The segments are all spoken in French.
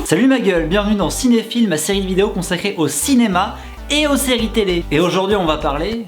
Salut ma gueule, bienvenue dans Cinéphile, ma série de vidéos consacrée au cinéma et aux séries télé. Et aujourd'hui on va parler...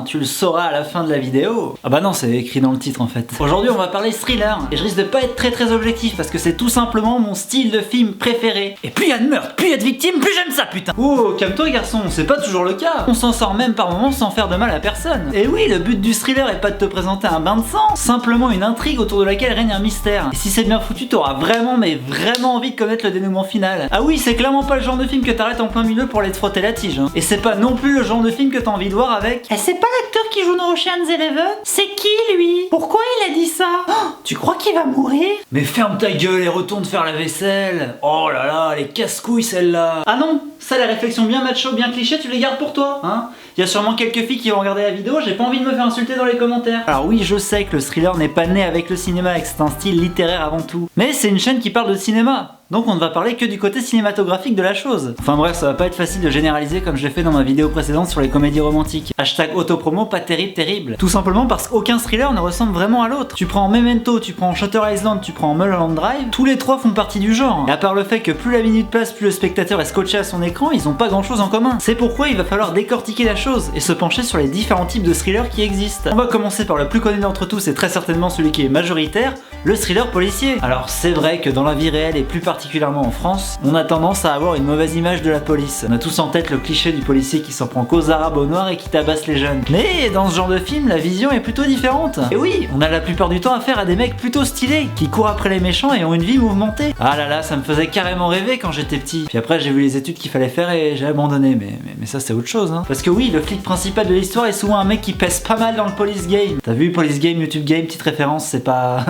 tu le sauras à la fin de la vidéo. Ah bah non, c'est écrit dans le titre en fait. Aujourd'hui on va parler thriller, et je risque de pas être très objectif parce que c'est tout simplement mon style de film préféré. Et plus il y a de meurtres, plus il y a de victimes, plus j'aime ça putain. Oh, calme-toi garçon, c'est pas toujours le cas. On s'en sort même par moments sans faire de mal à personne. Et oui, le but du thriller est pas de te présenter un bain de sang, simplement une intrigue autour de laquelle règne un mystère. Et si c'est bien foutu, t'auras vraiment envie de connaître le dénouement final. Ah oui, c'est clairement pas le genre de film que t'arrêtes en plein milieu pour aller te frotter la tige, hein. Et c'est pas non plus le genre de film que t'as envie de voir avec... Et c'est pas l'acteur qui joue dans Ocean's Eleven? C'est qui lui? Pourquoi il a dit ça? Oh, tu crois qu'il va mourir? Mais ferme ta gueule et retourne faire la vaisselle. Oh là là, les casse-couilles celle-là. Ah non, ça les réflexions bien macho, bien clichés, tu les gardes pour toi, hein? Il y a sûrement quelques filles qui vont regarder la vidéo, j'ai pas envie de me faire insulter dans les commentaires. Alors oui, je sais que le thriller n'est pas né avec le cinéma, et que c'est un style littéraire avant tout. Mais c'est une chaîne qui parle de cinéma, donc on ne va parler que du côté cinématographique de la chose. Enfin bref, ça va pas être facile de généraliser comme je l'ai fait dans ma vidéo précédente sur les comédies romantiques. Hashtag autopromo, pas terrible. Tout simplement parce qu'aucun thriller ne ressemble vraiment à l'autre. Tu prends Memento, tu prends Shutter Island, tu prends Mulholland Drive, tous les trois font partie du genre. Et à part le fait que plus la minute passe, plus le spectateur est scotché à son écran, ils ont pas grand chose en commun. C'est pourquoi il va falloir décortiquer la chose et se pencher sur les différents types de thrillers qui existent. On va commencer par le plus connu d'entre tous et très certainement celui qui est majoritaire, le thriller policier. Alors c'est vrai que dans la vie réelle et plus particulièrement en France, on a tendance à avoir une mauvaise image de la police. On a tous en tête le cliché du policier qui s'en prend qu'aux arabes, aux noirs et qui tabasse les jeunes. Mais dans ce genre de film, la vision est plutôt différente. Et oui, on a la plupart du temps affaire à des mecs plutôt stylés, qui courent après les méchants et ont une vie mouvementée. Ah là là, ça me faisait carrément rêver quand j'étais petit. Puis après j'ai vu les études qu'il fallait faire et j'ai abandonné, mais ça c'est autre chose, hein. Parce que oui, le flic principal de l'histoire est souvent un mec qui pèse pas mal dans le police game. T'as vu Police Game, YouTube Game, petite référence, c'est pas...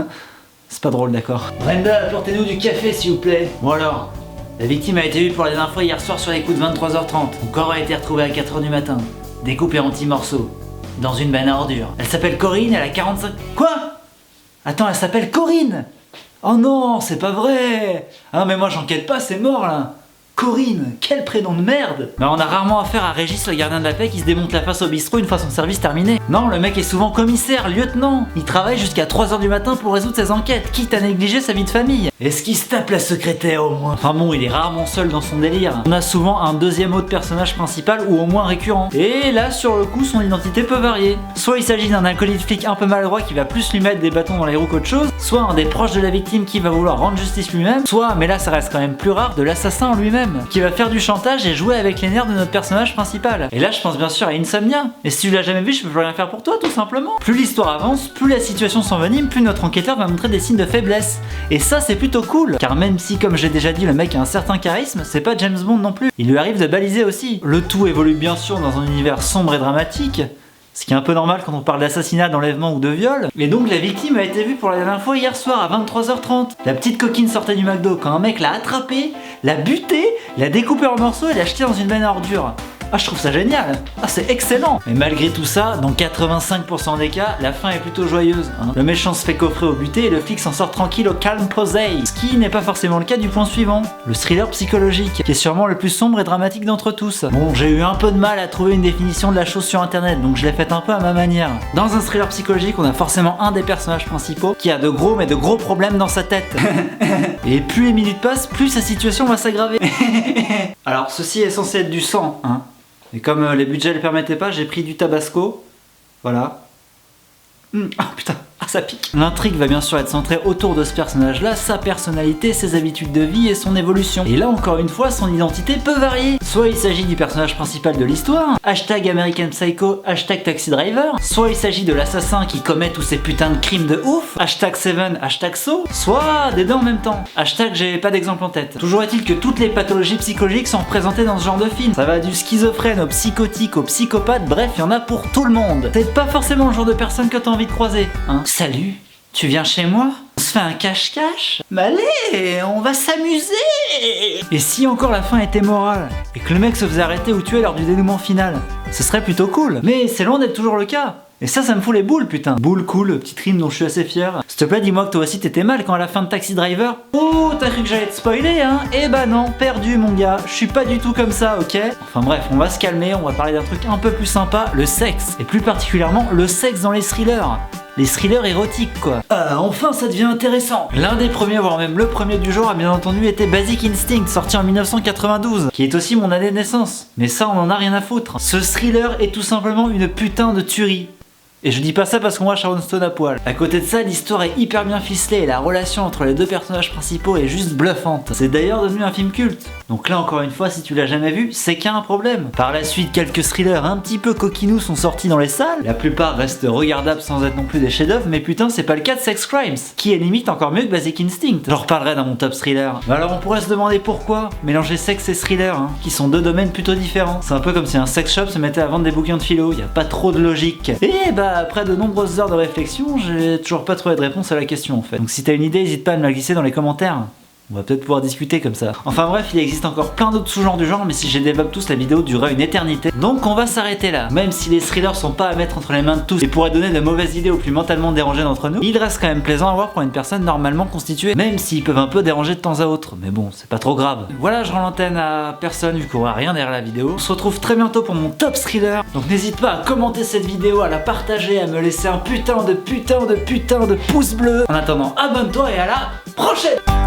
c'est pas drôle, d'accord. Brenda, apportez-nous du café s'il vous plaît. Bon alors, la victime a été vue pour la dernière fois hier soir sur les coups de 23h30. Son corps a été retrouvé à 4h du matin, découpé en petits morceaux, dans une benne à ordures. Elle s'appelle Corinne, elle a 45... Quoi? Attends, elle s'appelle Corinne? Oh non, c'est pas vrai. Ah non mais moi j'enquête pas, c'est mort là. Corinne, quel prénom de merde! Mais on a rarement affaire à Régis, le gardien de la paix, qui se démonte la face au bistrot une fois son service terminé. Non, le mec est souvent commissaire, lieutenant. Il travaille jusqu'à 3h du matin pour résoudre ses enquêtes, quitte à négliger sa vie de famille. Est-ce qu'il se tape la secrétaire au moins? Enfin bon, il est rarement seul dans son délire. On a souvent un deuxième autre personnage principal ou au moins récurrent. Et là, sur le coup, son identité peut varier. Soit il s'agit d'un acolyte flic un peu maladroit qui va plus lui mettre des bâtons dans les roues qu'autre chose, soit un des proches de la victime qui va vouloir rendre justice lui-même, soit, mais là ça reste quand même plus rare, de l'assassin en lui-même, qui va faire du chantage et jouer avec les nerfs de notre personnage principal. Et là je pense bien sûr à Insomnia. Et si tu l'as jamais vu, je peux plus rien faire pour toi tout simplement. Plus l'histoire avance, plus la situation s'envenime, plus notre enquêteur va montrer des signes de faiblesse. Et ça c'est plutôt cool, car même si comme j'ai déjà dit le mec a un certain charisme, c'est pas James Bond non plus. Il lui arrive de baliser aussi. Le tout évolue bien sûr dans un univers sombre et dramatique, ce qui est un peu normal quand on parle d'assassinat, d'enlèvement ou de viol. Et donc la victime a été vue pour la dernière fois hier soir à 23h30. La petite coquine sortait du McDo quand un mec l'a attrapée, l'a butée, l'a découpée en morceaux et l'a jetée dans une benne à ordures. Ah, je trouve ça génial. Ah, c'est excellent. Mais malgré tout ça, dans 85% des cas, la fin est plutôt joyeuse, hein. Le méchant se fait coffrer au buté et le flic s'en sort tranquille au calme posé. Ce qui n'est pas forcément le cas du point suivant, le thriller psychologique, qui est sûrement le plus sombre et dramatique d'entre tous. Bon, j'ai eu un peu de mal à trouver une définition de la chose sur internet, donc je l'ai faite un peu à ma manière. Dans un thriller psychologique, on a forcément un des personnages principaux qui a de gros problèmes dans sa tête. Et plus les minutes passent, plus sa situation va s'aggraver. Alors, ceci est censé être du sang, hein. Et comme les budgets ne le permettaient pas, j'ai pris du tabasco. Voilà. Ah putain, ah ça pique. L'intrigue va bien sûr être centrée autour de ce personnage-là, sa personnalité, ses habitudes de vie et son évolution. Et là encore une fois, son identité peut varier. Soit il s'agit du personnage principal de l'histoire, hashtag American Psycho, hashtag Taxi Driver, soit il s'agit de l'assassin qui commet tous ces putains de crimes de ouf, hashtag Seven, hashtag So, soit des deux en même temps, hashtag j'ai pas d'exemple en tête. Toujours est-il que toutes les pathologies psychologiques sont représentées dans ce genre de film. Ça va du schizophrène au psychotique au psychopathe, bref, il y en a pour tout le monde. C'est pas forcément le genre de personne que t'as envie de croiser, hein. Salut, tu viens chez moi? On se fait un cache-cache? Mais allez, on va s'amuser! Et si encore la fin était morale, et que le mec se faisait arrêter ou tuer lors du dénouement final, ce serait plutôt cool. Mais c'est loin d'être toujours le cas. Et ça me fout les boules, putain. Boule cool, petite rime dont je suis assez fier. S'il te plaît, dis-moi que toi aussi t'étais mal quand à la fin de Taxi Driver. Oh, t'as cru que j'allais te spoiler, hein? Eh bah non, perdu mon gars. Je suis pas du tout comme ça, ok? Enfin bref, on va se calmer, on va parler d'un truc un peu plus sympa, le sexe. Et plus particulièrement, le sexe dans les thrillers. les thrillers érotiques quoi. Enfin ça devient intéressant. L'un des premiers, voire même le premier du genre a bien entendu été Basic Instinct, sorti en 1992, qui est aussi mon année de naissance. Mais ça on en a rien à foutre. Ce thriller est tout simplement une putain de tuerie. Et je dis pas ça parce qu'on voit Sharon Stone à poil. À côté de ça, l'histoire est hyper bien ficelée et la relation entre les deux personnages principaux est juste bluffante. C'est d'ailleurs devenu un film culte. Donc là encore une fois, si tu l'as jamais vu, c'est qu'il y a un problème. Par la suite, quelques thrillers un petit peu coquinous sont sortis dans les salles. La plupart restent regardables sans être non plus des chefs-d'œuvre, mais putain, c'est pas le cas de Sex Crimes, qui est limite encore mieux que Basic Instinct. J'en reparlerai dans mon top thriller. Mais alors on pourrait se demander pourquoi mélanger sexe et thriller, qui sont deux domaines plutôt différents. C'est un peu comme si un sex shop se mettait à vendre des bouquins de philo, y a pas trop de logique. Et bah après de nombreuses heures de réflexion, j'ai toujours pas trouvé de réponse à la question en fait. Donc si t'as une idée, n'hésite pas à me la glisser dans les commentaires. On va peut-être pouvoir discuter comme ça. Enfin bref, il existe encore plein d'autres sous-genres du genre, mais si je les développe tous, la vidéo durera une éternité. Donc on va s'arrêter là. Même si les thrillers sont pas à mettre entre les mains de tous et pourraient donner de mauvaises idées aux plus mentalement dérangés d'entre nous, il reste quand même plaisant à voir pour une personne normalement constituée, même s'ils peuvent un peu déranger de temps à autre. Mais bon, c'est pas trop grave. Voilà, je rends l'antenne à personne vu qu'on voit rien derrière la vidéo. On se retrouve très bientôt pour mon top thriller. Donc n'hésite pas à commenter cette vidéo, à la partager, à me laisser un putain de pouce bleu. En attendant, abonne-toi et à la prochaine!